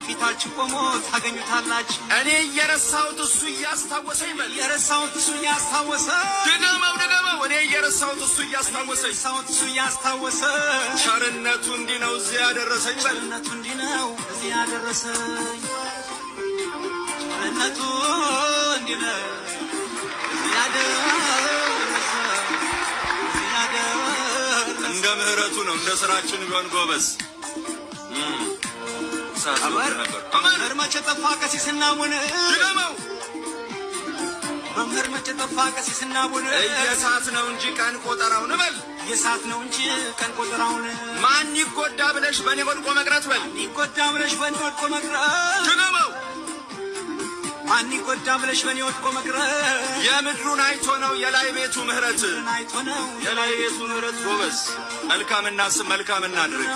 ፊታችሁ ቆሞ ታገኙታላችሁ። እኔ እየረሳሁት እሱ እያስታወሰኝ በል። የረሳሁት እሱ እያስታወሰ ድገመው እኔ እየረሳሁት እሱ እያስታወሰኝ የረሳሁት እሱ እያስታወሰ ቸርነቱ እንዲህ ነው እዚህ ያደረሰኝ በል። ቸርነቱ እንዲህ ነው እዚህ ያደረሰኝ። ቸርነቱ እንዲህ ነው እዚህ ያደረሰኝ። እንደ ምህረቱ ነው እንደ ስራችን ቢሆን ጎበዝ መምህር መቼ ጠፋ ቀሲስና ቡን ድገመው። መምህር መቼ ጠፋ ቀሲስና ቡን እየሳት ነው እንጂ ቀን ቆጠራውን በል። የሳት ነው እንጂ ቀን ቆጠራውን ማን ይጎዳ ብለሽ በኔ ወድቆ መቅረት በል። ይጎዳ ብለሽ በኔ ወድቆ መቅረት ድገመው። ማን ይጎዳ ብለሽ በኔ ወድቆ መቅረት የምድሩን አይቶ ነው የላይ ቤቱ ምህረት። አይቶ ነው የላይ ቤቱ ምህረት ጎበዝ። መልካም እናስብ መልካም እናድርግ።